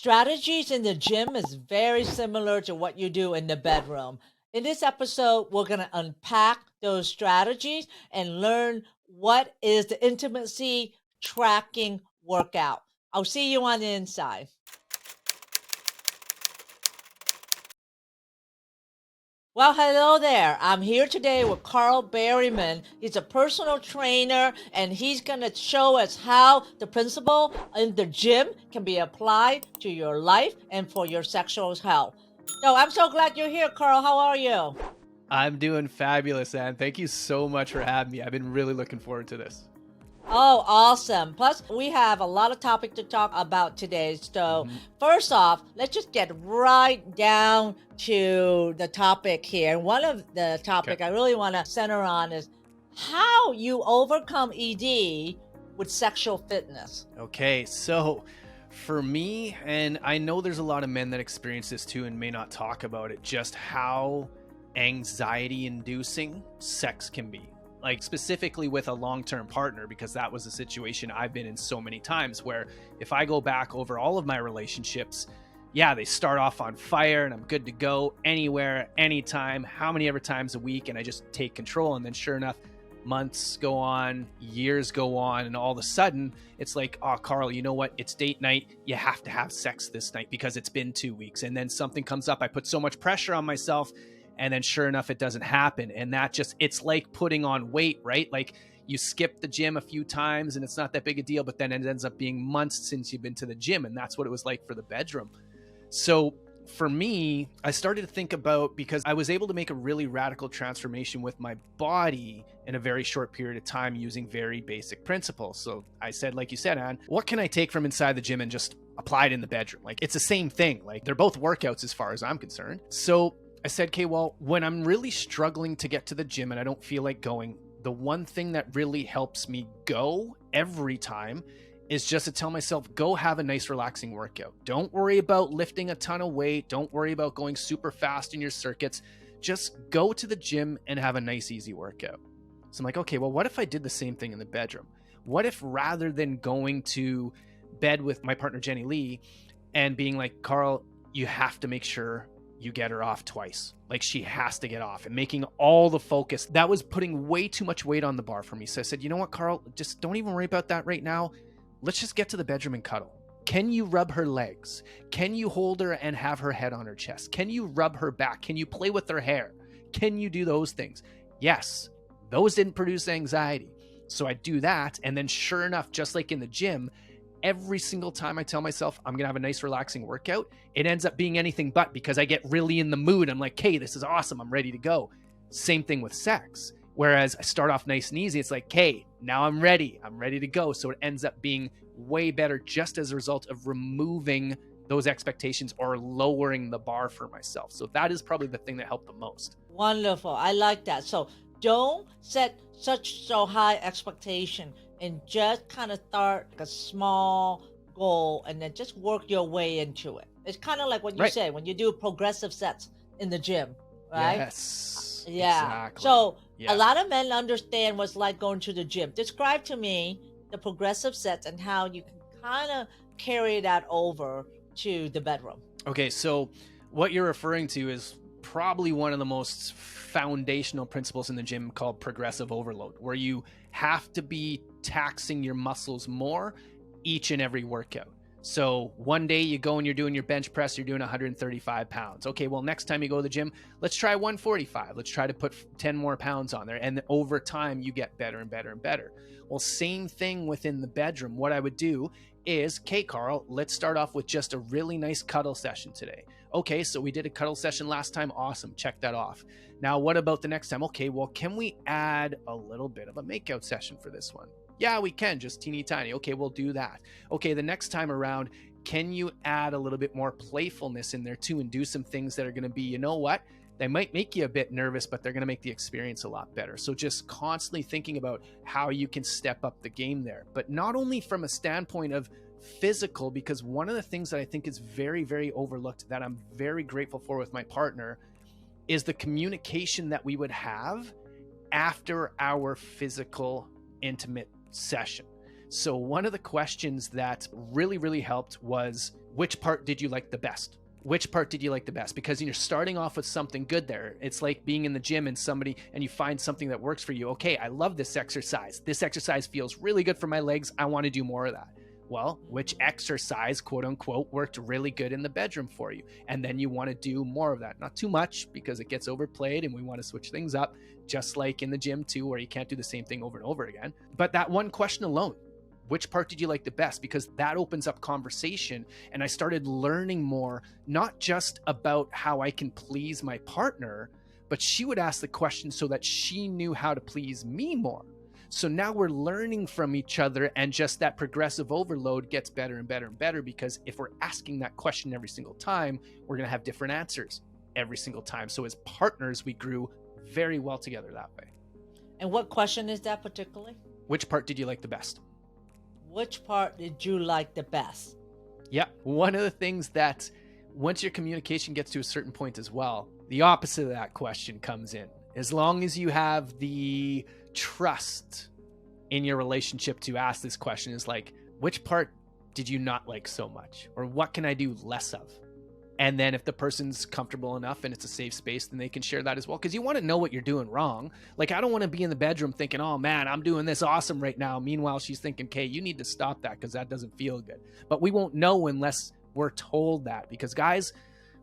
Strategies in the gym is very similar to what you do in the bedroom. In this episode, we're going to unpack those strategies and learn what is the intimacy tracking workout. I'll see you on the inside. Well, hello there. I'm here today with Carl Berryman. He's a personal trainer, and he's going to show us how the principle in the gym can be applied to your life and for your sexual health. So I'm so glad you're here, Carl. How are you? I'm doing fabulous, Anne. Thank you so much for having me. I've been really looking forward to this. Oh, awesome. Plus, we have a lot of topic to talk about today. So first off, let's just get right down to the topic here. And one of the topic I really want to center on is how you overcome ED with sexual fitness. Okay, so for me, and I know there's a lot of men that experience this too and may not talk about it, just how anxiety inducing sex can be. Like specifically with a long-term partner, because that was a situation I've been in so many times where if I go back over all of my relationships, yeah, they start off on fire and I'm good to go anywhere, anytime, how many ever times a week, and I just take control. And then sure enough, months go on, years go on, and all of a sudden it's like, oh, Carl, you know what? It's date night. You have to have sex this night because it's been 2 weeks. And then something comes up. I put so much pressure on myself. And then sure enough, it doesn't happen. And that just, it's like putting on weight, right? Like you skip the gym a few times and it's not that big a deal, but then it ends up being months since you've been to the gym. And that's what it was like for the bedroom. So for me, I started to think about, because I was able to make a really radical transformation with my body in a very short period of time using very basic principles. So I said, like you said, Anne, what can I take from inside the gym and just apply it in the bedroom? Like it's the same thing. Like they're both workouts as far as I'm concerned. So I said, okay, well, when I'm really struggling to get to the gym and I don't feel like going, the one thing that really helps me go every time is just to tell myself, go have a nice relaxing workout. Don't worry about lifting a ton of weight. Don't worry about going super fast in your circuits. Just go to the gym and have a nice, easy workout. So I'm like, okay, well, what if I did the same thing in the bedroom? What if rather than going to bed with my partner, Jenny Lee, and being like, Carl, you have to make sure you get her off twice. Like she has to get off, and making all the focus. That was putting way too much weight on the bar for me. So I said, you know what, Carl, just don't even worry about that right now. Let's just get to the bedroom and cuddle. Can you rub her legs? Can you hold her and have her head on her chest? Can you rub her back? Can you play with her hair? Can you do those things? Yes, those didn't produce anxiety. So I do that. And then sure enough, just like in the gym, every single time I tell myself I'm going to have a nice relaxing workout, it ends up being anything but, because I get really in the mood. I'm like, hey, this is awesome. I'm ready to go. Same thing with sex. Whereas I start off nice and easy. It's like, hey, now I'm ready. I'm ready to go. So it ends up being way better just as a result of removing those expectations or lowering the bar for myself. So that is probably the thing that helped the most. Wonderful. I like that. So don't set so high expectation, and just kind of start a small goal and then just work your way into it. It's kind of like what you say when you do progressive sets in the gym, right? Yes. Yeah. Exactly. So a lot of men understand what's like going to the gym. Describe to me the progressive sets and how you can kind of carry that over to the bedroom. Okay, so what you're referring to is probably one of the most foundational principles in the gym, called progressive overload, where you have to be taxing your muscles more each and every workout. So one day you go and you're doing your bench press, you're doing 135 pounds. Okay, well, next time you go to the gym, let's try 145. Let's try to put 10 more pounds on there. And over time, you get better and better and better. Well, same thing within the bedroom. What I would do is, okay, Carl, let's start off with just a really nice cuddle session today. Okay, so we did a cuddle session last time. Awesome. Check that off. Now, what about the next time? Okay, well, can we add a little bit of a makeout session for this one? Yeah, we can, just teeny tiny. Okay, we'll do that. Okay, the next time around, can you add a little bit more playfulness in there too, and do some things that are going to be, you know what? They might make you a bit nervous, but they're going to make the experience a lot better. So just constantly thinking about how you can step up the game there, but not only from a standpoint of physical, because one of the things that I think is very, very overlooked that I'm very grateful for with my partner is the communication that we would have after our physical intimate session. So one of the questions that really, really helped was, which part did you like the best? Which part did you like the best? Because you're starting off with something good there. It's like being in the gym and you find something that works for you. Okay, I love this exercise. This exercise feels really good for my legs. I want to do more of that. Well, which exercise, quote unquote, worked really good in the bedroom for you? And then you want to do more of that. Not too much because it gets overplayed and we want to switch things up, just like in the gym too, where you can't do the same thing over and over again. But that one question alone, which part did you like the best? Because that opens up conversation. And I started learning more, not just about how I can please my partner, but she would ask the question so that she knew how to please me more. So now we're learning from each other, and just that progressive overload gets better and better and better, because if we're asking that question every single time, we're going to have different answers every single time. So as partners, we grew very well together that way. And what question is that particularly? Which part did you like the best? Which part did you like the best? Yeah. One of the things that once your communication gets to a certain point as well, the opposite of that question comes in. As long as you have the trust in your relationship to ask this question, is like, which part did you not like so much? Or what can I do less of? And then if the person's comfortable enough and it's a safe space, then they can share that as well. Because you want to know what you're doing wrong. Like, I don't want to be in the bedroom thinking, oh man, I'm doing this awesome right now. Meanwhile, she's thinking, Kay, you need to stop that because that doesn't feel good. But we won't know unless we're told that, because guys,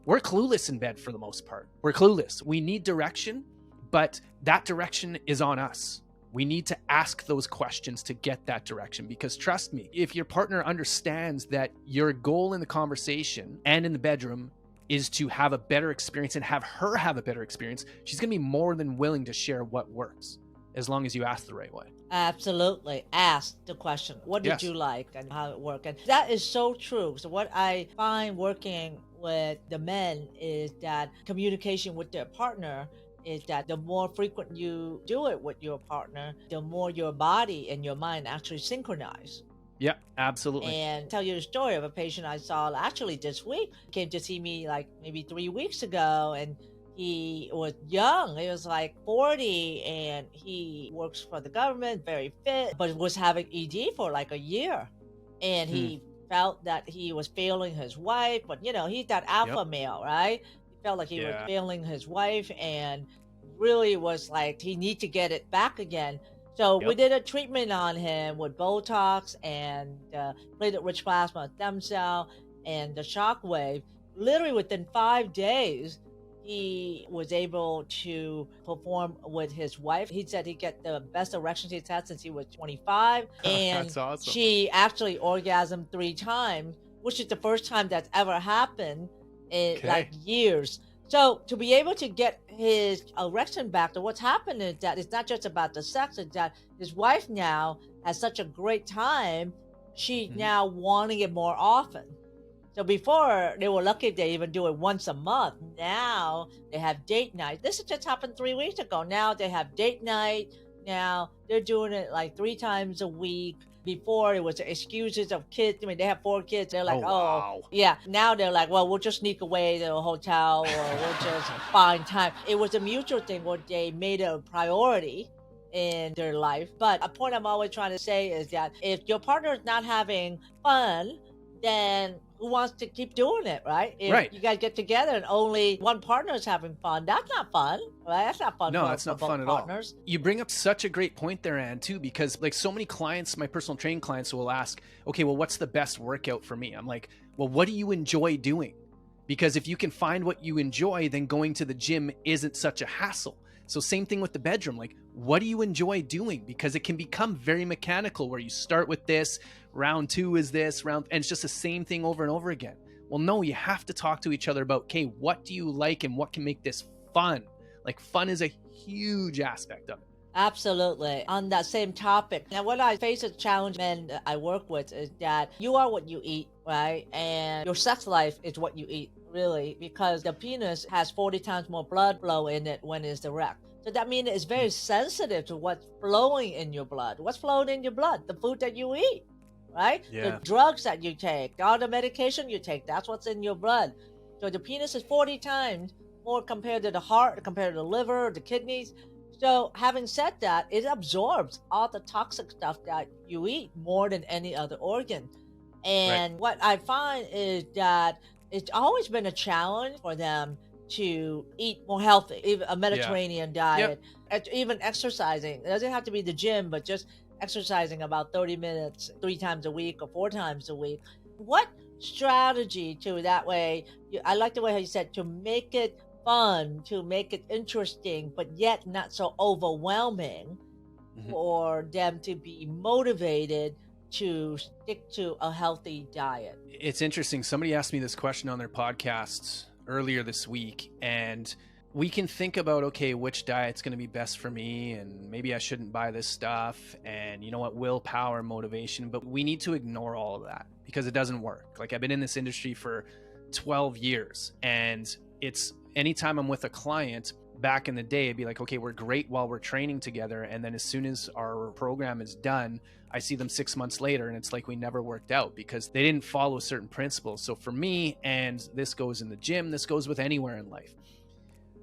we're clueless in bed for the most part. We're clueless. We need direction, but that direction is on us. We need to ask those questions to get that direction, because trust me, if your partner understands that your goal in the conversation and in the bedroom is to have a better experience and have her have a better experience, she's going to be more than willing to share what works, as long as you ask the right way. Absolutely. Ask the question, what did you like and how it worked? And that is so true. So what I find working with the men is that communication with their partner is that the more frequent you do it with your partner, the more your body and your mind actually synchronize. Yeah, absolutely. And tell you the story of a patient I saw actually this week. He came to see me like maybe 3 weeks ago, and he was young. He was like 40, and he works for the government, very fit, but was having ED for like a year. And he felt that he was failing his wife, but you know, he's that alpha male, right? Felt like he was failing his wife, and really was like he need to get it back again. So we did a treatment on him with Botox and platelet-rich plasma stem cell and the shock wave. Literally within 5 days, he was able to perform with his wife. He said he get the best erections he's had since he was 25, and That's awesome. She actually orgasmed 3 times, which is the first time that's ever happened in like years. So to be able to get his erection back, to what's happened is that it's not just about the sex, it's that his wife now has such a great time. She now wanting it more often. So before, they were lucky if they even do it once a month. Now they have date night. This just happened 3 weeks ago. Now they have date night. Now they're doing it like 3 times a week. Before, it was excuses of kids. I mean, they have 4 kids. They're like, wow. Yeah. Now they're like, well, we'll just sneak away to a hotel, or we'll just find time. It was a mutual thing where they made it a priority in their life. But a point I'm always trying to say is that if your partner is not having fun, then who wants to keep doing it, right? If you guys get together and only one partner is having fun, that's not fun, right? That's not fun. No, that's not fun at all. You bring up such a great point there, Ann, too, because like so many clients, my personal training clients will ask, okay, well, what's the best workout for me? I'm like, well, what do you enjoy doing? Because if you can find what you enjoy, then going to the gym isn't such a hassle. So same thing with the bedroom. Like, what do you enjoy doing? Because it can become very mechanical, where you start with this, round 2 is this, and it's just the same thing over and over again. Well, no, you have to talk to each other about, okay, what do you like and what can make this fun? Like, fun is a huge aspect of it. Absolutely. On that same topic, now what I face a challenge men that I work with is that you are what you eat, right? And your sex life is what you eat, really, because the penis has 40 times more blood flow in it when it's erect. So that means it's very sensitive to what's flowing in your blood. What's flowing in your blood? The food that you eat, right? The drugs that you take, all the medication you take, that's what's in your blood. So the penis is 40 times more compared to the heart, compared to the liver, the kidneys. So having said that, it absorbs all the toxic stuff that you eat more than any other organ. Right. And what I find is that it's always been a challenge for them to eat more healthy, even a Yeah. Mediterranean Yep. diet, even exercising. It doesn't have to be the gym, but just exercising about 30 minutes 3 times a week or 4 times a week. What strategy to that way? I like the way how you said to make it fun, to make it interesting, but yet not so overwhelming Mhm. for them to be motivated to stick to a healthy diet. It's interesting. Somebody asked me this question on their podcast earlier this week, and we can think about, okay, which diet's going to be best for me, and maybe I shouldn't buy this stuff, and you know what, willpower, motivation, but we need to ignore all of that because it doesn't work. Like, I've been in this industry for 12 years, and it's anytime I'm with a client, back in the day, it'd be like, okay, we're great while we're training together, and then as soon as our program is done, I see them 6 months later, and it's like we never worked out because they didn't follow certain principles. So for me, and this goes in the gym, this goes with anywhere in life,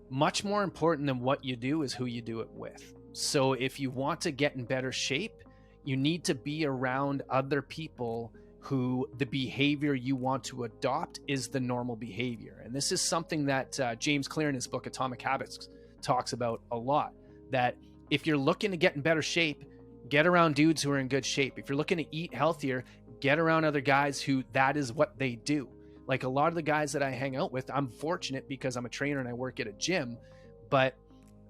much more important than what you do is who you do it with. So if you want to get in better shape, you need to be around other people who the behavior you want to adopt is the normal behavior. And this is something that James Clear in his book Atomic Habits talks about a lot, that if you're looking to get in better shape, get around dudes who are in good shape. If you're looking to eat healthier, get around other guys who that is what they do. Like a lot of the guys that I hang out with, I'm fortunate because I'm a trainer and I work at a gym, but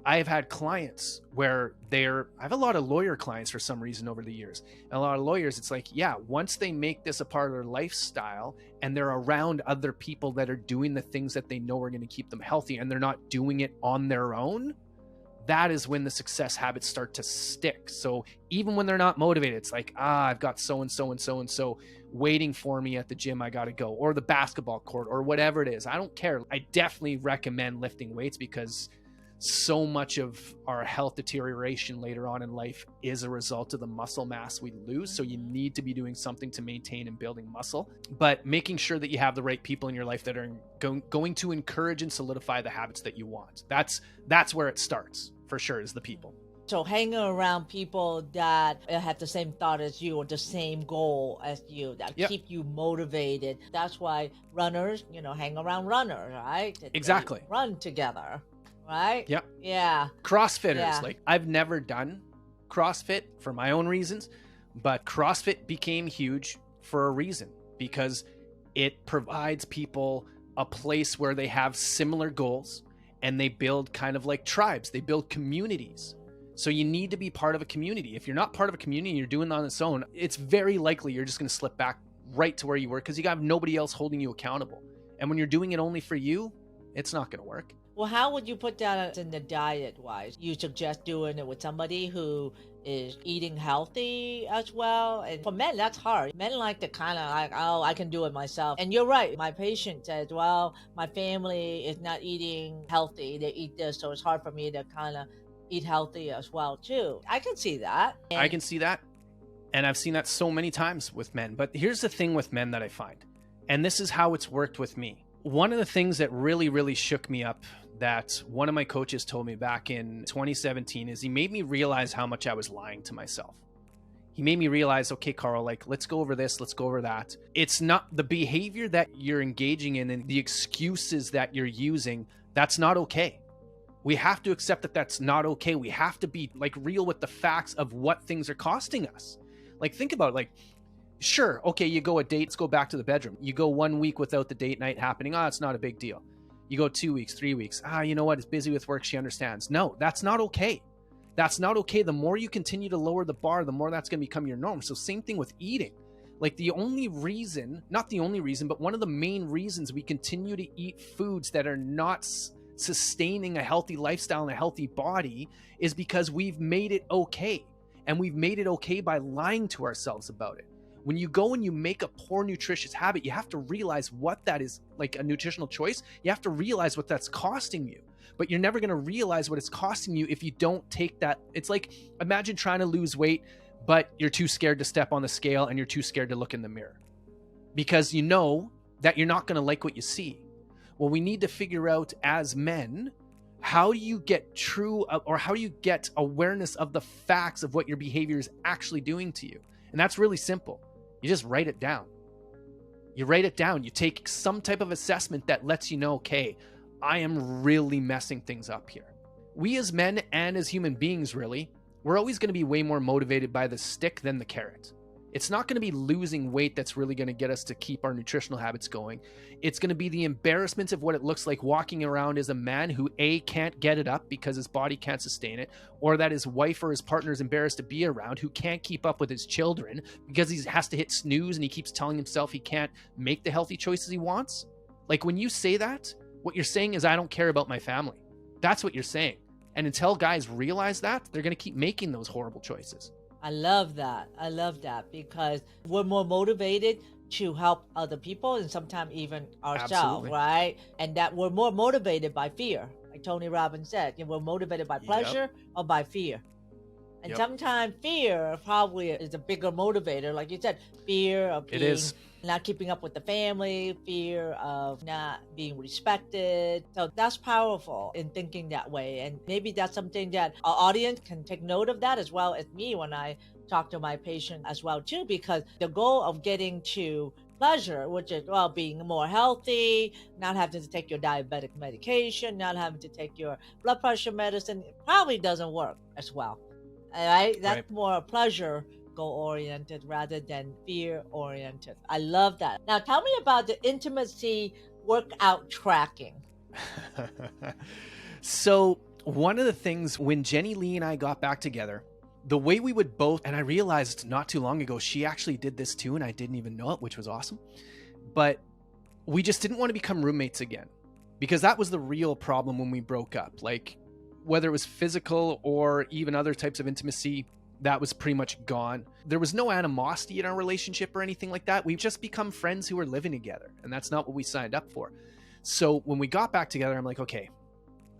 I have had clients where I have a lot of lawyer clients for some reason over the years. And a lot of lawyers, it's like, yeah, once they make this a part of their lifestyle and they're around other people that are doing the things that they know are going to keep them healthy and they're not doing it on their own, that is when the success habits start to stick. So even when they're not motivated, it's like, I've got so-and-so and so-and-so waiting for me at the gym, I got to go, or the basketball court, or whatever it is. I don't care. I definitely recommend lifting weights because so much of our health deterioration later on in life is a result of the muscle mass we lose. So you need to be doing something to maintain and building muscle, but making sure that you have the right people in your life that are going to encourage and solidify the habits that you want. That's where it starts for sure, is the people. So hanging around people that have the same thought as you or the same goal as you, that keep you motivated. That's why runners, hang around runners, right? Exactly. They run together. Right? Yep. Yeah. CrossFitters. Like, I've never done CrossFit for my own reasons, but CrossFit became huge for a reason because it provides people a place where they have similar goals and they build kind of like tribes. They build communities. So you need to be part of a community. If you're not part of a community and you're doing it on its own, it's very likely you're just going to slip back right to where you were because you have nobody else holding you accountable. And when you're doing it only for you, it's not going to work. Well, how would you put that in the diet wise? You suggest doing it with somebody who is eating healthy as well? And for men, that's hard. Men like to kind of like, oh, I can do it myself. And you're right. My patient says, well, my family is not eating healthy. They eat this, so it's hard for me to kind of eat healthy as well, too. I can see that. I can see that. And I've seen that so many times with men. But here's the thing with men that I find, and this is how it's worked with me. One of the things that really, really shook me up that one of my coaches told me back in 2017 is he made me realize how much I was lying to myself. He made me realize, okay, Carl, like, let's go over this, let's go over that. It's not the behavior that you're engaging in and the excuses that you're using. That's not okay. We have to accept that that's not okay. We have to be like real with the facts of what things are costing us. Like, think about it, like, sure, okay, you go a date, let's go back to the bedroom. You go 1 week without the date night happening. It's not a big deal. You go 2 weeks, 3 weeks. You know what? It's busy with work. She understands. No, that's not okay. That's not okay. The more you continue to lower the bar, the more that's going to become your norm. So same thing with eating. Like, the only reason, not the only reason, but one of the main reasons we continue to eat foods that are not sustaining a healthy lifestyle and a healthy body is because we've made it okay. And we've made it okay by lying to ourselves about it. When you go and you make a poor nutritious habit, you have to realize what that is, like a nutritional choice. You have to realize what that's costing you, but you're never going to realize what it's costing you if you don't take that. It's like, imagine trying to lose weight, but you're too scared to step on the scale and you're too scared to look in the mirror because you know that you're not going to like what you see. Well, we need to figure out as men, how do you get true, or how do you get awareness of the facts of what your behavior is actually doing to you? And that's really simple. You just write it down. You write it down. You take some type of assessment that lets you know, okay, I am really messing things up here. We as men and as human beings, really, we're always going to be way more motivated by the stick than the carrot. It's not going to be losing weight that's really going to get us to keep our nutritional habits going. It's going to be the embarrassment of what it looks like walking around as a man who A, can't get it up because his body can't sustain it, or that his wife or his partner is embarrassed to be around, who can't keep up with his children because he has to hit snooze and he keeps telling himself he can't make the healthy choices he wants. Like when you say that, what you're saying is, I don't care about my family. That's what you're saying. And until guys realize that, they're going to keep making those horrible choices. I love that. I love that because we're more motivated to help other people and sometimes even ourselves, Absolutely. right? And that we're more motivated by fear. Like Tony Robbins said, we're motivated by pleasure or by fear. And sometimes fear probably is a bigger motivator. Like you said, fear of being not keeping up with the family, fear of not being respected. So that's powerful in thinking that way. And maybe that's something that our audience can take note of, that as well as me when I talk to my patient as well too, because the goal of getting to pleasure, which is, well, being more healthy, not having to take your diabetic medication, not having to take your blood pressure medicine, it probably doesn't work as well. All right? That's more pleasure goal-oriented rather than fear-oriented. I love that. Now, tell me about the intimacy workout tracking. So one of the things when Jenny Lee and I got back together, the way we would both, and I realized not too long ago, she actually did this too, and I didn't even know it, which was awesome. But we just didn't want to become roommates again, because that was the real problem when we broke up. Like, whether it was physical or even other types of intimacy, that was pretty much gone. There was no animosity in our relationship or anything like that. We've just become friends who are living together, and that's not what we signed up for. So when we got back together, I'm like, okay,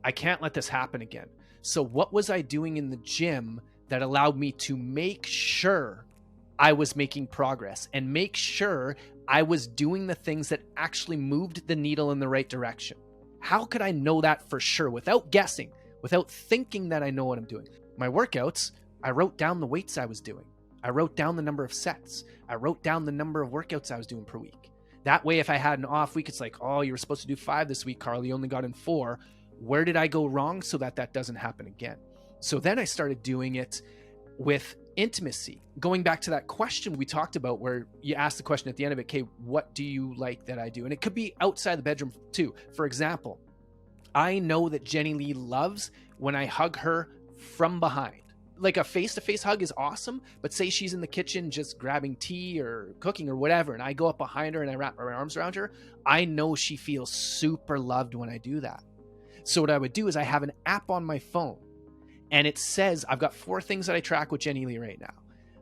I can't let this happen again. So what was I doing in the gym that allowed me to make sure I was making progress and make sure I was doing the things that actually moved the needle in the right direction? How could I know that for sure without guessing, without thinking that I know what I'm doing? My workouts, I wrote down the weights I was doing. I wrote down the number of sets. I wrote down the number of workouts I was doing per week. That way, if I had an off week, it's like, oh, you were supposed to do 5 this week, Carl. You only got in 4. Where did I go wrong so that that doesn't happen again? So then I started doing it with intimacy. Going back to that question we talked about where you ask the question at the end of it, okay, what do you like that I do? And it could be outside the bedroom too. For example, I know that Jenny Lee loves when I hug her from behind. Like a face-to-face hug is awesome, but say she's in the kitchen just grabbing tea or cooking or whatever, and I go up behind her and I wrap my arms around her, I know she feels super loved when I do that. So what I would do is I have an app on my phone, and it says, I've got 4 things that I track with Jenny Lee right now.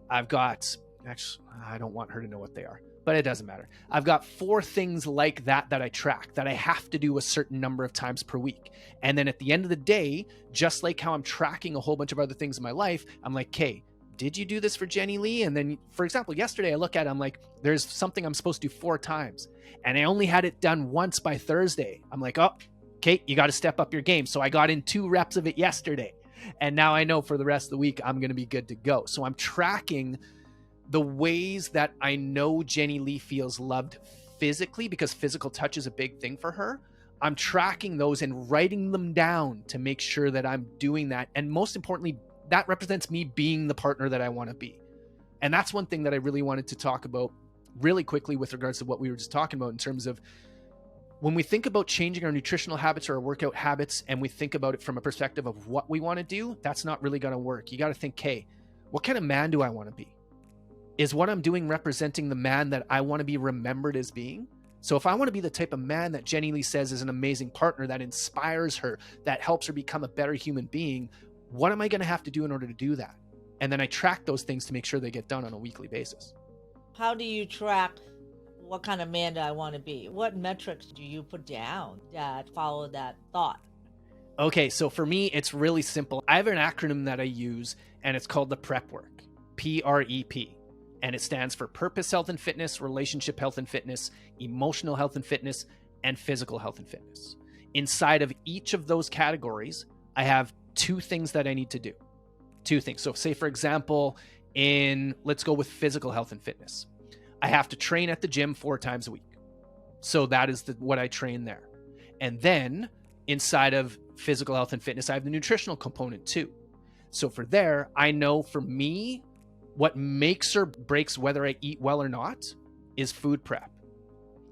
I've got, actually, I don't want her to know what they are, but it doesn't matter. I've got 4 things like that I track that I have to do a certain number of times per week. And then at the end of the day, just like how I'm tracking a whole bunch of other things in my life, I'm like, okay, did you do this for Jenny Lee? And then, for example, yesterday I look at it, I'm like, there's something I'm supposed to do 4 times. And I only had it done once by Thursday. I'm like, oh, okay, you got to step up your game. So I got in 2 reps of it yesterday. And now I know for the rest of the week, I'm going to be good to go. So I'm tracking the ways that I know Jenny Lee feels loved physically, because physical touch is a big thing for her. I'm tracking those and writing them down to make sure that I'm doing that. And most importantly, that represents me being the partner that I want to be. And that's one thing that I really wanted to talk about really quickly with regards to what we were just talking about in terms of when we think about changing our nutritional habits or our workout habits, and we think about it from a perspective of what we want to do, that's not really going to work. You got to think, hey, what kind of man do I want to be? Is what I'm doing representing the man that I want to be remembered as being? So if I want to be the type of man that Jenny Lee says is an amazing partner, that inspires her, that helps her become a better human being, what am I going to have to do in order to do that? And then I track those things to make sure they get done on a weekly basis. How do you track what kind of man do I want to be? What metrics do you put down that follow that thought? Okay, so for me, it's really simple. I have an acronym that I use, and it's called the PREP work, PREP. And it stands for purpose, health and fitness, relationship, health and fitness, emotional health and fitness, and physical health and fitness. Inside of each of those categories, I have 2 things that I need to do. 2 things. So say, for example, let's go with physical health and fitness. I have to train at the gym 4 times a week. So that is what I train there. And then inside of physical health and fitness, I have the nutritional component too. So for there, I know for me, what makes or breaks whether I eat well or not is food prep.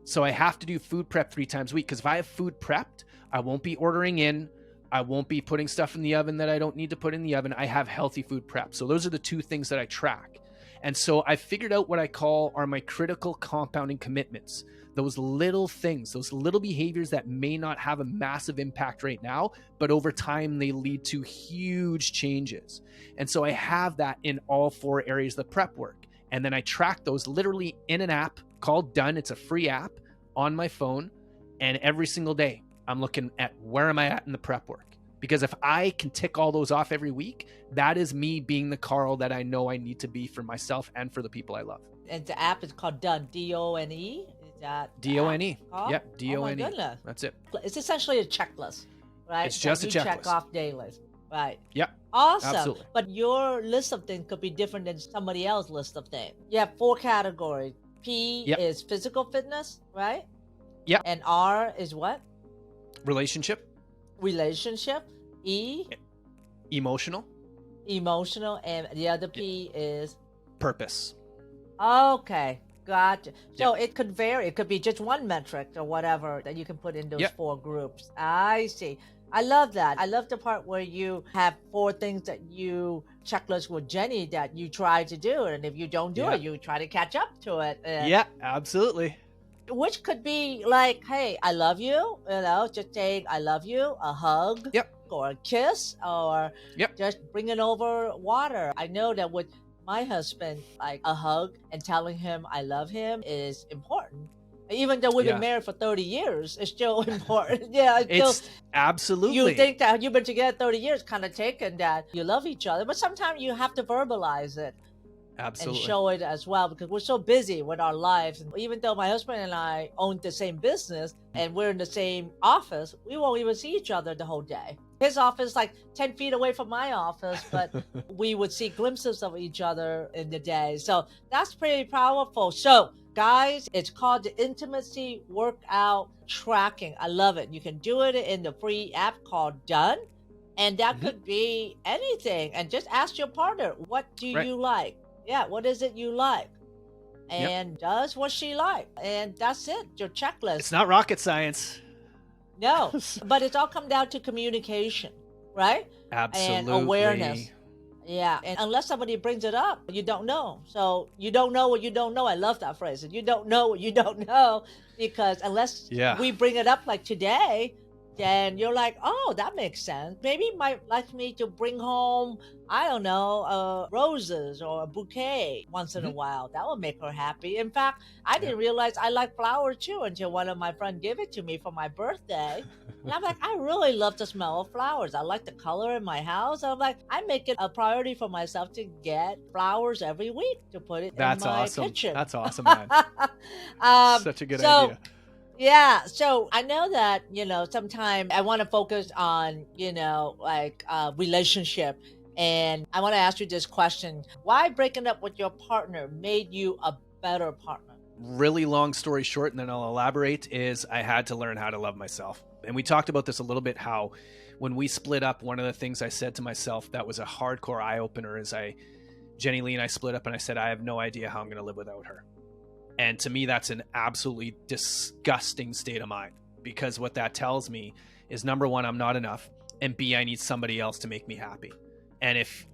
So I have to do food prep 3 times a week, because if I have food prepped, I won't be ordering in. I won't be putting stuff in the oven that I don't need to put in the oven. I have healthy food prep. So those are the 2 things that I track. And so I figured out what I call are my critical compounding commitments. Those little things, those little behaviors that may not have a massive impact right now, but over time they lead to huge changes. And so I have that in all 4 areas of the prep work. And then I track those literally in an app called Done. It's a free app on my phone. And every single day I'm looking at where am I at in the prep work? Because if I can tick all those off every week, that is me being the Carl that I know I need to be for myself and for the people I love. And the app is called Done, D-O-N-E. Is that D-O-N-E. app? Yep, D-O-N-E. Oh my goodness. That's it. It's essentially a checklist, right? It's just that a you checklist. check off daily, right? Yep. Awesome. Absolutely. But your list of things could be different than somebody else's list of things. You have 4 categories. P Yep. is physical fitness, right? Yep. And R is what? Relationship. Relationship. E, Emotional. emotional, and the other P is Purpose. okay. Gotcha. So Yep. it could vary. It could be just one metric or whatever that you can put in those Yep. 4 groups. I see. I love that. I love the part where you have 4 things that you checklist with Jenny that you try to do, and if you don't do Yeah. it, you try to catch up to it. Yeah, absolutely. Which could be like, hey, I love you, just saying I love you, a hug, Yep. or a kiss, or Yep. just bringing over water. I know that with my husband, like a hug and telling him I love him is important. Even though we've Yeah. been married for 30 years, it's still important. Yeah, it's still, It's absolutely. you think that you've been together 30 years, kind of taken that you love each other, but sometimes you have to verbalize it. Absolutely. And show it as well, because we're so busy with our lives. And even though my husband and I own the same business and we're in the same office, we won't even see each other the whole day. His office like 10 feet away from my office, but we would see glimpses of each other in the day. So that's pretty powerful. So guys, it's called the Intimacy Workout Tracking. I love it. You can do it in the free app called Done. And that could be anything. And just ask your partner, what do you like? Yeah, what is it you like? And does what she like? And that's it, your checklist. It's not rocket science. No, but it's all come down to communication, right? Absolutely. And awareness. Yeah, and unless somebody brings it up, you don't know. So you don't know what you don't know. I love that phrase. You don't know what you don't know, because unless we bring it up like today, then you're like, oh, that makes sense. Maybe you might like me to bring home, I don't know, roses or a bouquet once in a while. That would make her happy. In fact, I didn't realize I like flowers too until one of my friends gave it to me for my birthday. And I'm like, I really love the smell of flowers. I like the color in my house. And I'm like, I make it a priority for myself to get flowers every week to put it in my kitchen. That's awesome, man. Such a good idea. Yeah, so I know that, sometimes I want to focus on, relationship. And I want to ask you this question. Why breaking up with your partner made you a better partner? Really long story short, and then I'll elaborate, is I had to learn how to love myself. And we talked about this a little bit, how when we split up, one of the things I said to myself that was a hardcore eye-opener is Jenny Lee and I split up, and I said, I have no idea how I'm going to live without her. And to me, that's an absolutely disgusting state of mind, because what that tells me is, number one, I'm not enough, and B, I need somebody else to make me happy. And if,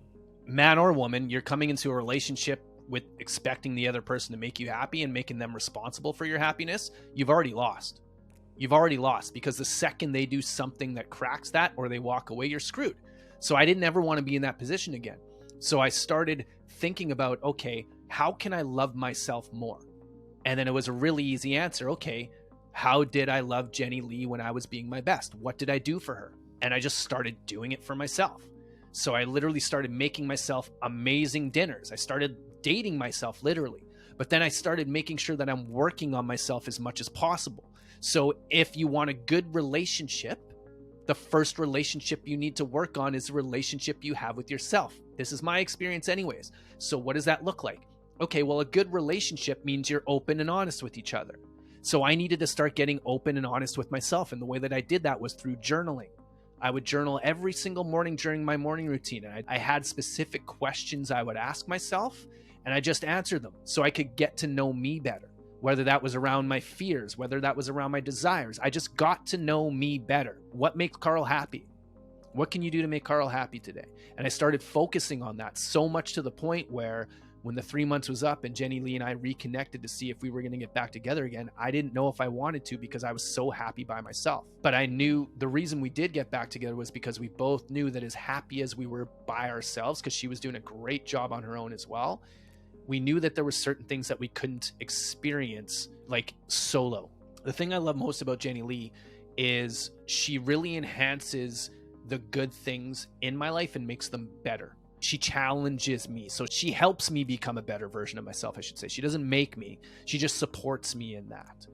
man or woman, you're coming into a relationship with expecting the other person to make you happy and making them responsible for your happiness, you've already lost. You've already lost, because the second they do something that cracks that or they walk away, you're screwed. So I didn't ever want to be in that position again. So I started thinking about, okay, how can I love myself more? And then it was a really easy answer. Okay, how did I love Jenny Lee when I was being my best? What did I do for her? And I just started doing it for myself. So I literally started making myself amazing dinners. I started dating myself, literally. But then I started making sure that I'm working on myself as much as possible. So if you want a good relationship, the first relationship you need to work on is the relationship you have with yourself. This is my experience anyways. So what does that look like? Okay, well, a good relationship means you're open and honest with each other. So I needed to start getting open and honest with myself. And the way that I did that was through journaling. I would journal every single morning during my morning routine. And I had specific questions I would ask myself, and I just answered them so I could get to know me better. Whether that was around my fears, whether that was around my desires, I just got to know me better. What makes Carl happy? What can you do to make Carl happy today? And I started focusing on that so much to the point where when the 3 months was up and Jenny Lee and I reconnected to see if we were going to get back together again, I didn't know if I wanted to because I was so happy by myself. But I knew the reason we did get back together was because we both knew that as happy as we were by ourselves, because she was doing a great job on her own as well, we knew that there were certain things that we couldn't experience like solo. The thing I love most about Jenny Lee is she really enhances the good things in my life and makes them better. She challenges me. So she helps me become a better version of myself, I should say. She doesn't make me. She just supports me in that.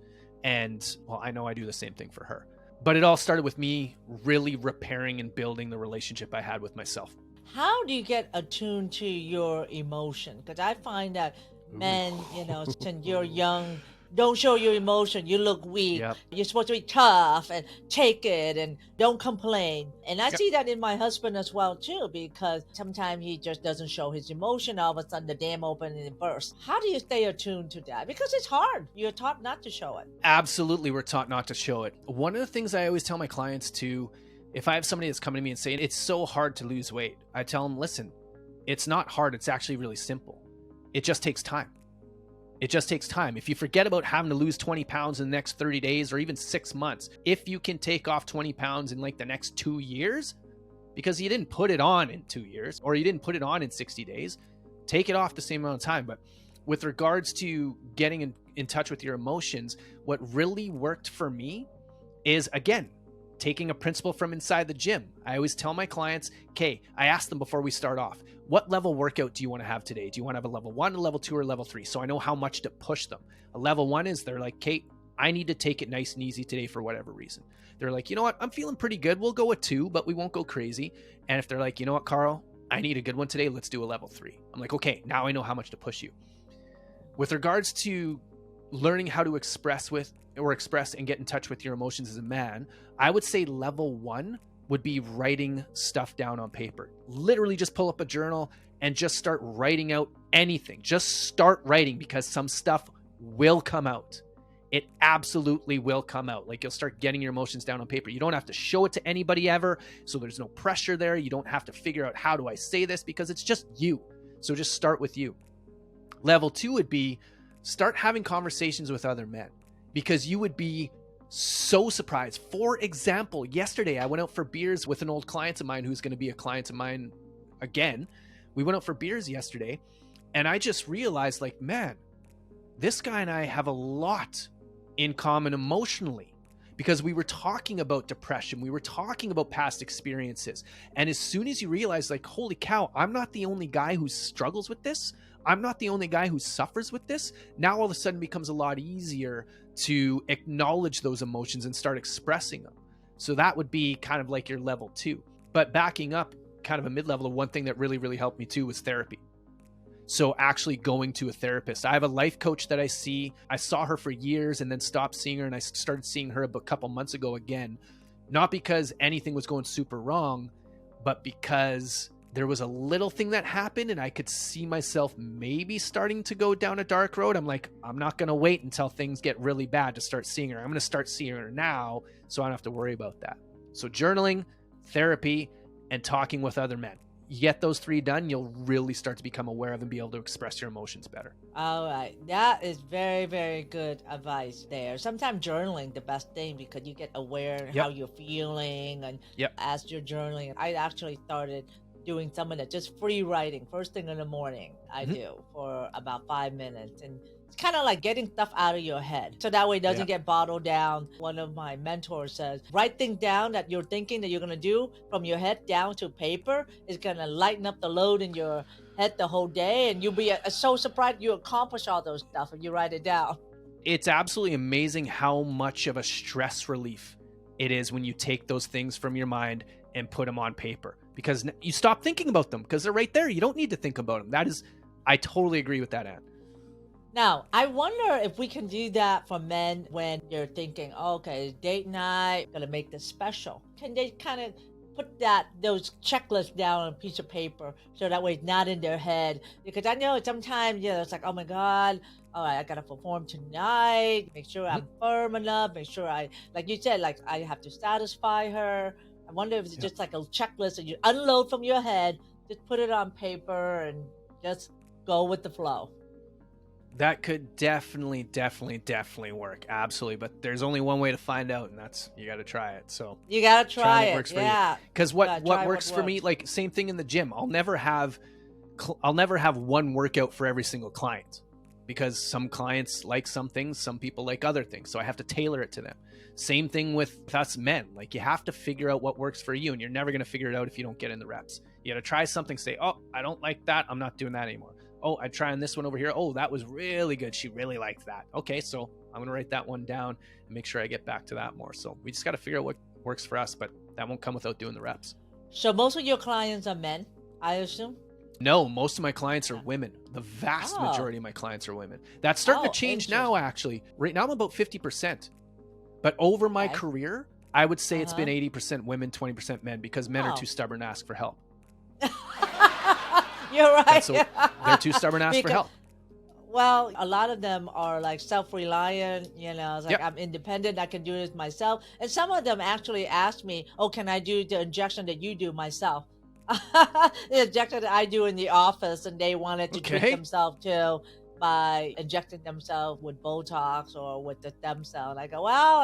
And, well, I know I do the same thing for her. But it all started with me really repairing and building the relationship I had with myself. How do you get attuned to your emotion? Because I find that men, since you're young, don't show your emotion. You look weak. Yep. You're supposed to be tough and take it and don't complain. And I see that in my husband as well too, because sometimes he just doesn't show his emotion. All of a sudden the dam opens and it bursts. How do you stay attuned to that? Because it's hard. You're taught not to show it. Absolutely, we're taught not to show it. One of the things I always tell my clients too, if I have somebody that's coming to me and saying it's so hard to lose weight, I tell them, listen, it's not hard. It's actually really simple. It just takes time. It just takes time. If you forget about having to lose 20 pounds in the next 30 days or even 6 months, if you can take off 20 pounds in like the next 2 years, because you didn't put it on in 2 years or you didn't put it on in 60 days, take it off the same amount of time. But with regards to getting in touch with your emotions, what really worked for me is, again, taking a principle from inside the gym. I always tell my clients, okay, I ask them before we start off, what level workout do you want to have today? Do you want to have a level 1, a level 2, or level 3? So I know how much to push them. A level 1 is they're like, Kate, I need to take it nice and easy today for whatever reason. They're like, you know what? I'm feeling pretty good. We'll go with 2, but we won't go crazy. And if they're like, you know what, Carl, I need a good one today. Let's do a level 3. I'm like, okay, now I know how much to push you. With regards to learning how to express and get in touch with your emotions as a man, I would say level 1 would be writing stuff down on paper. Literally just pull up a journal and just start writing out anything. Just start writing, because some stuff will come out. It absolutely will come out. Like, you'll start getting your emotions down on paper. You don't have to show it to anybody ever, so there's no pressure there. You don't have to figure out, how do I say this, because it's just you. So just start with you. Level 2 would be start having conversations with other men, because you would be so surprised. For example, yesterday I went out for beers with an old client of mine who's going to be a client of mine again. We went out for beers yesterday, and I just realized, like, man, this guy and I have a lot in common emotionally, because we were talking about depression. We were talking about past experiences. And as soon as you realize, like, holy cow, I'm not the only guy who struggles with this. I'm not the only guy who suffers with this. Now all of a sudden becomes a lot easier to acknowledge those emotions and start expressing them. So that would be kind of like your level 2. But backing up, kind of a mid-level, one thing that really, really helped me too was therapy. So actually going to a therapist. I have a life coach that I see. I saw her for years and then stopped seeing her, and I started seeing her a couple months ago again. Not because anything was going super wrong, but because there was a little thing that happened and I could see myself maybe starting to go down a dark road. I'm like, I'm not going to wait until things get really bad to start seeing her. I'm going to start seeing her now, so I don't have to worry about that. So journaling, therapy, and talking with other men. You get those 3 done, you'll really start to become aware of and be able to express your emotions better. All right. That is very, very good advice there. Sometimes journaling the best thing, because you get aware how you're feeling, and as you're journaling. I actually started doing some of that, just free writing first thing in the morning. I do for about 5 minutes, and it's kind of like getting stuff out of your head, so that way it doesn't get bottled down. One of my mentors says, write things down that you're thinking that you're going to do from your head down to paper. Is going to lighten up the load in your head the whole day, and you'll be so surprised you accomplish all those stuff if you write it down. It's absolutely amazing how much of a stress relief it is when you take those things from your mind and put them on paper, because you stop thinking about them because they're right there. You don't need to think about them. That is I totally agree with that, Ann. Now, I wonder if we can do that for men when you're thinking, oh, okay, date night, gonna make this special. Can they kind of put those checklists down on a piece of paper so that way it's not in their head? Because I know sometimes, it's like, oh my God, all right, I gotta perform tonight, make sure I'm firm enough, make sure like you said, like I have to satisfy her. I wonder if it's just like a checklist that you unload from your head, just put it on paper and just go with the flow. That could definitely work. Absolutely. But there's only one way to find out, and that's you got to try it. So you got to try it. Works for you. Because what works for me, like same thing in the gym. I'll never have one workout for every single client, because some clients like some things, some people like other things. So I have to tailor it to them. Same thing with us men. Like you have to figure out what works for you, and you're never going to figure it out if you don't get in the reps. You got to try something, say, oh, I don't like that, I'm not doing that anymore. Oh, I'm trying this one over here. Oh, that was really good. She really liked that. Okay, so I'm going to write that one down and make sure I get back to that more. So we just got to figure out what works for us, but that won't come without doing the reps. So most of your clients are men, I assume? No, most of my clients are women. The vast majority of my clients are women. That's starting to change now, actually. Right now I'm about 50%. But over my career, I would say it's been 80% women, 20% men, because men are too stubborn to ask for help. You're right. So they're too stubborn to ask for help. Well, a lot of them are like self-reliant, it's like I'm independent, I can do this myself. And some of them actually asked me, oh, can I do the injection that you do myself? The injection that I do in the office, and they wanted to treat themselves too by injecting themselves with Botox or with the stem cell. And I go, well,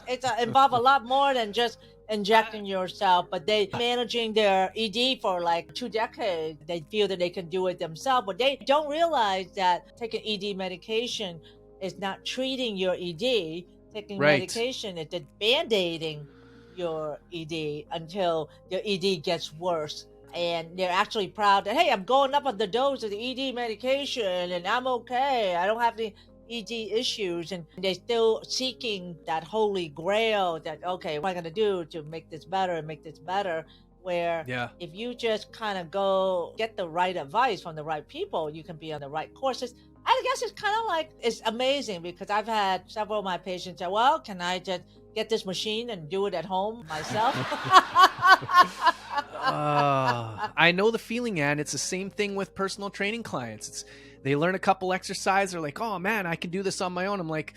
it's involve a lot more than just injecting yourself, but they managing their ED for like 2 decades. They feel that they can do it themselves, but they don't realize that taking ED medication is not treating your ED. Taking medication is just band-aiding your ED until your ED gets worse. And they're actually proud that, hey, I'm going up on the dose of the ED medication and I'm okay. I don't have any ED issues. And they're still seeking that holy grail that, okay, what am I going to do to make this better and make this better? Where if you just kind of go get the right advice from the right people, you can be on the right courses. I guess it's kind of like, it's amazing because I've had several of my patients say, well, can I just get this machine and do it at home myself? I know the feeling, Ann. It's the same thing with personal training clients. They learn a couple exercises. They're like, oh man, I can do this on my own. I'm like,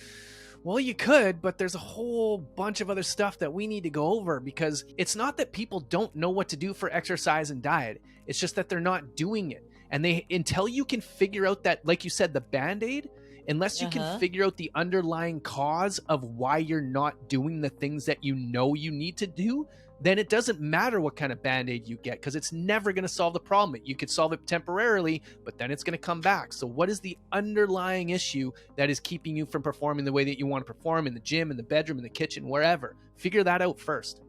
well, you could, but there's a whole bunch of other stuff that we need to go over, because it's not that people don't know what to do for exercise and diet. It's just that they're not doing it. And until you can figure out that, like you said, the Band-Aid, unless you can figure out the underlying cause of why you're not doing the things that you know you need to do, then it doesn't matter what kind of Band-Aid you get, because it's never going to solve the problem. You could solve it temporarily, but then it's going to come back. So what is the underlying issue that is keeping you from performing the way that you want to perform in the gym, in the bedroom, in the kitchen, wherever? Figure that out first.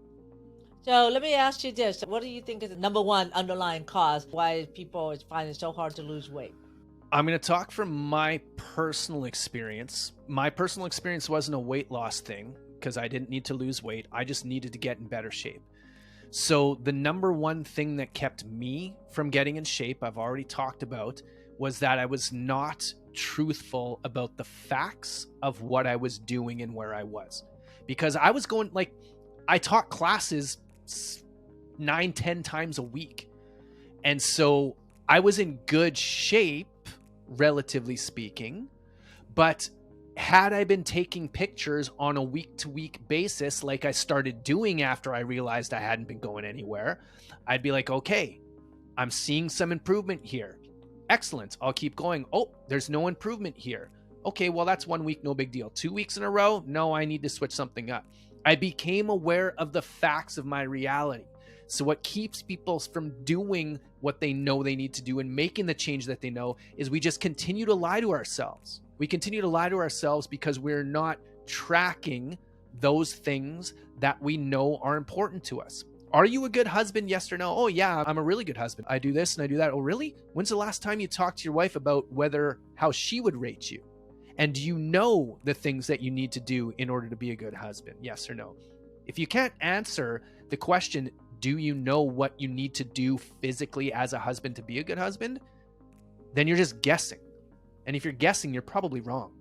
So let me ask you this. What do you think is the number one underlying cause why people find it so hard to lose weight? I'm going to talk from my personal experience. My personal experience wasn't a weight loss thing, because I didn't need to lose weight. I just needed to get in better shape. So the number one thing that kept me from getting in shape, I've already talked about, was that I was not truthful about the facts of what I was doing and where I was. Because I was going, like, I taught classes 9-10 times a week. And so I was in good shape, relatively speaking, but had I been taking pictures on a week-to-week basis like I started doing after I realized I hadn't been going anywhere, I'd be like, okay, I'm seeing some improvement here. Excellent. I'll keep going. Oh, there's no improvement here. Okay, well, that's 1 week, no big deal. 2 weeks in a row? No, I need to switch something up. I became aware of the facts of my reality. So what keeps people from doing what they know they need to do and making the change that they know is we just continue to lie to ourselves. We continue to lie to ourselves because we're not tracking those things that we know are important to us. Are you a good husband? Yes or no? Oh yeah, I'm a really good husband. I do this and I do that. Oh really? When's the last time you talked to your wife about how she would rate you? And do you know the things that you need to do in order to be a good husband? Yes or no? If you can't answer the question, do you know what you need to do physically as a husband to be a good husband? then you're just guessing. And if you're guessing, you're probably wrong.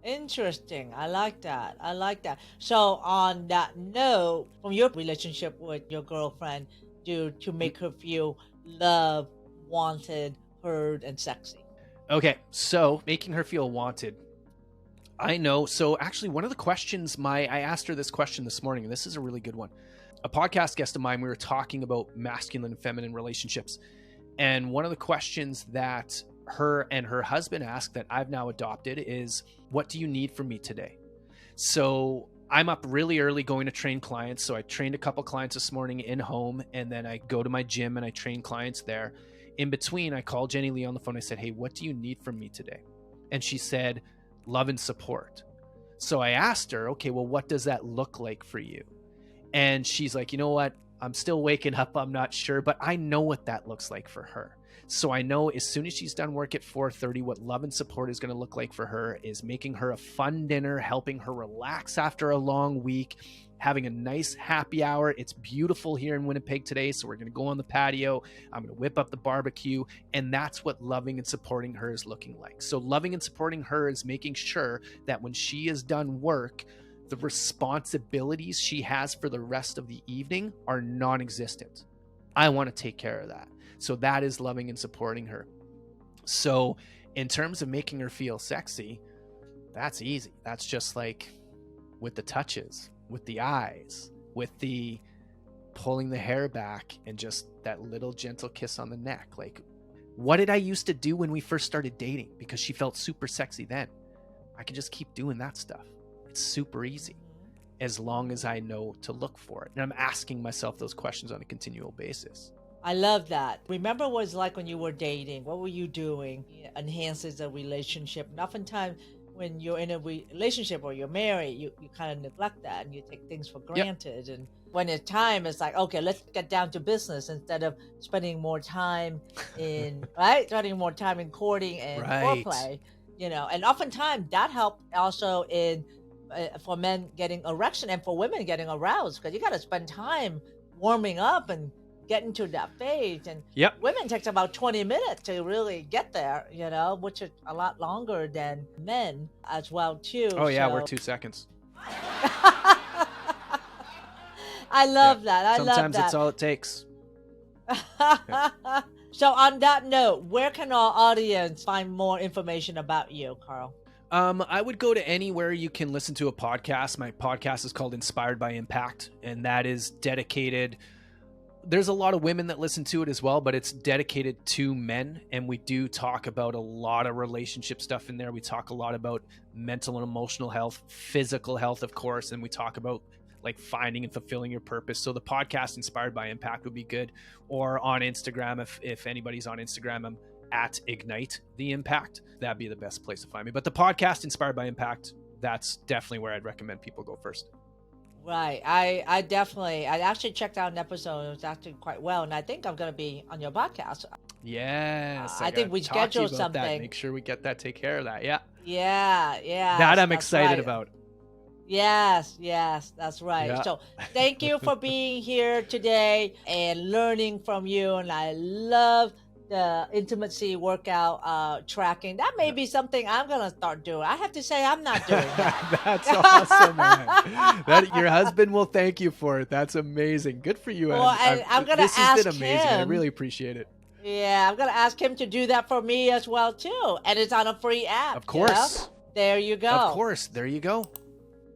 Interesting. I like that. I like that. So, on that note, from your relationship with your girlfriend, to make her feel loved, wanted, heard, and sexy. Okay, so making her feel wanted. I know. So actually, one of the questions I asked her this question this morning, and this is a really good one. A podcast guest of mine, we were talking about masculine and feminine relationships. And one of the questions that her and her husband asked that I've now adopted is, what do you need from me today? So I'm up really early going to train clients. So I trained a couple clients this morning in home, and then I go to my gym and I train clients there. In between, I called Jenny Lee on the phone. I said, hey, what do you need from me today? And she said, love and support. So I asked her, okay, well, what does that look like for you? And she's like, you know what? I'm still waking up. I'm not sure, but I know what that looks like for her. So I know as soon as she's done work at 4:30, what love and support is going to look like for her is making her a fun dinner, helping her relax after a long week, having a nice happy hour. It's beautiful here in Winnipeg today, so we're going to go on the patio. I'm going to whip up the barbecue, and that's what loving and supporting her is looking like. So loving and supporting her is making sure that when she is done work, the responsibilities she has for the rest of the evening are non-existent. I want to take care of that. So that is loving and supporting her. So in terms of making her feel sexy, that's easy. That's just like with the touches, with the eyes, with the pulling the hair back, and just that little gentle kiss on the neck. Like, what did I used to do when we first started dating? Because she felt super sexy then. I can just keep doing that stuff. It's super easy as long as I know to look for it. And I'm asking myself those questions on a continual basis. I love that. Remember what it's like when you were dating. What were you doing? It enhances a relationship. And oftentimes when you're in a relationship or you're married, you kind of neglect that and you take things for granted. Yep. And when it's time, it's like, okay, let's get down to business instead of spending more time in, right? Spending more time in courting and foreplay, you know. And oftentimes that helped also in for men getting erection and for women getting aroused, because you got to spend time warming up and getting to that phase. And women takes about 20 minutes to really get there, you know, which is a lot longer than men as well too. Oh yeah, we're 2 seconds. I love that. Sometimes it's all it takes. So on that note, where can our audience find more information about you, Carl? I would go to anywhere you can listen to a podcast. My podcast is called Inspired by Impact, and that is dedicated. There's a lot of women that listen to it as well, but it's dedicated to men. And we do talk about a lot of relationship stuff in there. We talk a lot about mental and emotional health, physical health, of course. And we talk about like finding and fulfilling your purpose. So the podcast Inspired by Impact would be good. Or on Instagram, if anybody's on Instagram, I'm at Ignite the Impact. That'd be the best place to find me. But the podcast Inspired by Impact, that's definitely where I'd recommend people go first. Right. I actually checked out an episode. It was actually quite well. And I think I'm going to be on your podcast. Yes. I think we schedule something. That. Make sure we get that, take care of that. Yeah. Yeah. That I'm excited about. Yes, that's right. Yeah. So thank you for being here today and learning from you. And I love the intimacy workout tracking. That may be something I'm gonna start doing. I have to say I'm not doing that. That's awesome, man. Your husband will thank you for it. That's amazing. Good for you. Well, I'm gonna ask him. This has been amazing. I really appreciate it. Yeah, I'm gonna ask him to do that for me as well too. And it's on a free app. Of course. You know? There you go. Of course. There you go.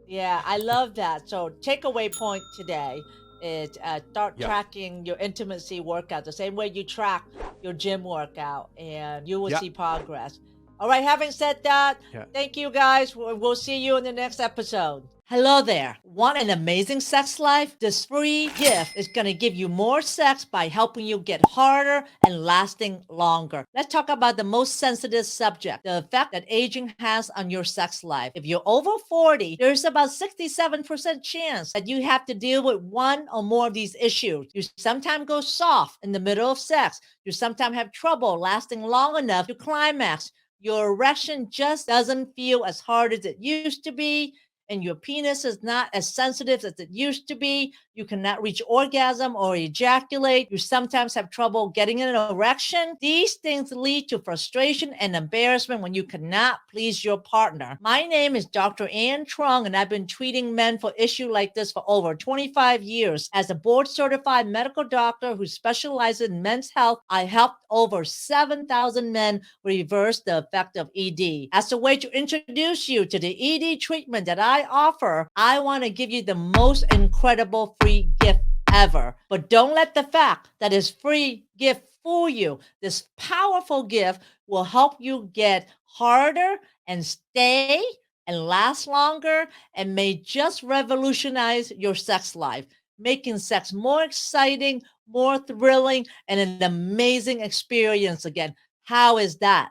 Yeah, I love that. So takeaway point today is start tracking your intimacy workout the same way you track your gym workout, and you will see progress. All right, having said that, thank you guys. We'll see you in the next episode. Hello there. Want an amazing sex life? This free gift is going to give you more sex by helping you get harder and lasting longer. Let's talk about the most sensitive subject, the effect that aging has on your sex life. If you're over 40, there's about 67% chance that you have to deal with one or more of these issues. You sometimes go soft in the middle of sex. You sometimes have trouble lasting long enough to climax. Your erection just doesn't feel as hard as it used to be. and your penis is not as sensitive as it used to be, you cannot reach orgasm or ejaculate, you sometimes have trouble getting an erection, these things lead to frustration and embarrassment when you cannot please your partner. My name is Dr. Ann Truong, and I've been treating men for issues like this for over 25 years. As a board-certified medical doctor who specializes in men's health, I helped over 7,000 men reverse the effect of ED. As a way to introduce you to the ED treatment that I offer, I want to give you the most incredible free gift ever. But don't let the fact that it's free gift fool you. This powerful gift will help you get harder and stay and last longer, and may just revolutionize your sex life, making sex more exciting, more thrilling, and an amazing experience again. How is that?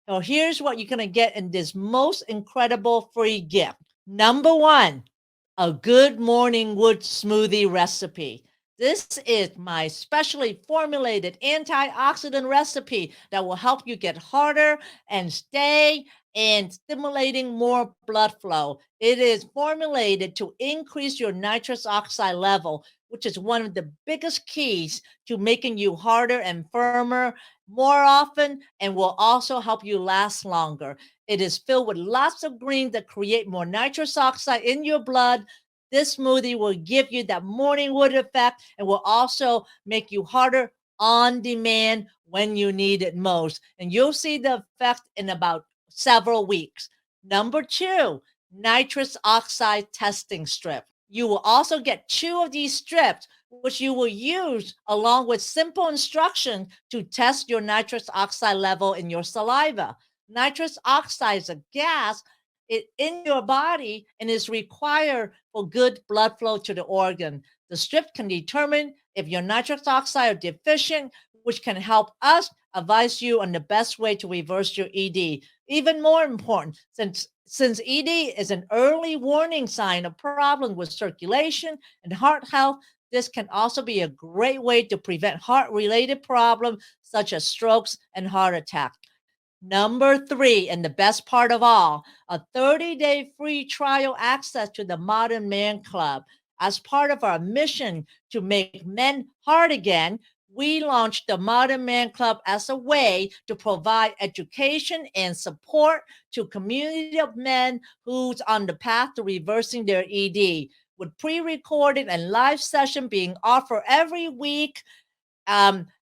So here's what you're going to get in this most incredible free gift. Number one, a good morning wood smoothie recipe. This is my specially formulated antioxidant recipe that will help you get harder and stay and stimulating more blood flow. It is formulated to increase your nitrous oxide level, which is one of the biggest keys to making you harder and firmer more often, and will also help you last longer. It is filled with lots of greens that create more nitrous oxide in your blood. This smoothie will give you that morning wood effect and will also make you harder on demand when you need it most. And you'll see the effect in about several weeks. Number two, nitrous oxide testing strip. You will also get 2 of these strips, which you will use along with simple instruction to test your nitrous oxide level in your saliva. Nitrous oxide is a gas in your body and is required for good blood flow to the organ. The strip can determine if your nitrous oxide are deficient, which can help us advise you on the best way to reverse your ED. Even more important, since ED is an early warning sign of problems with circulation and heart health, this can also be a great way to prevent heart-related problems such as strokes and heart attack. Number 3, and the best part of all, a 30-day free trial access to the Modern Man Club. As part of our mission to make men hard again, we launched the Modern Man Club as a way to provide education and support to a community of men who's on the path to reversing their ED, with pre-recorded and live session being offered every week.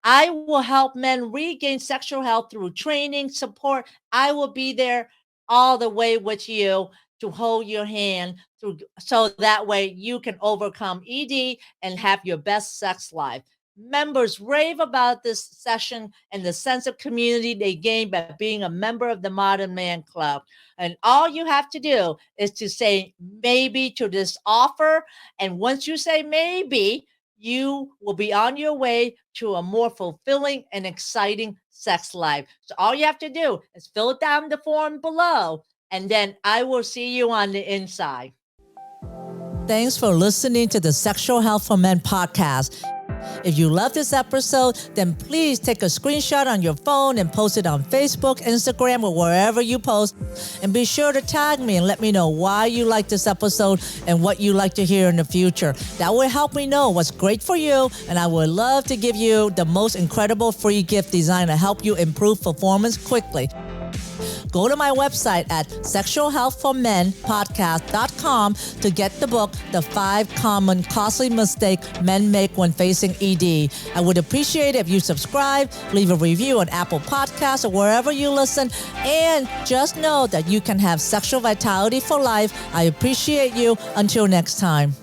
I will help men regain sexual health through training, support. I will be there all the way with you to hold your hand through, so that way you can overcome ED and have your best sex life. Members rave about this session and the sense of community they gain by being a member of the Modern Man Club. And all you have to do is to say maybe to this offer. And once you say maybe, you will be on your way to a more fulfilling and exciting sex life. So all you have to do is fill down the form below, and then I will see you on the inside. Thanks for listening to the Sexual Health for Men podcast. If you love this episode, then please take a screenshot on your phone and post it on Facebook, Instagram, or wherever you post. And be sure to tag me and let me know why you like this episode and what you like to hear in the future. That will help me know what's great for you, and I would love to give you the most incredible free gift designed to help you improve performance quickly. Go to my website at sexualhealthformenpodcast.com to get the book, The 5 Common Costly Mistakes Men Make When Facing ED. I would appreciate it if you subscribe, leave a review on Apple Podcasts or wherever you listen, and just know that you can have sexual vitality for life. I appreciate you. Until next time.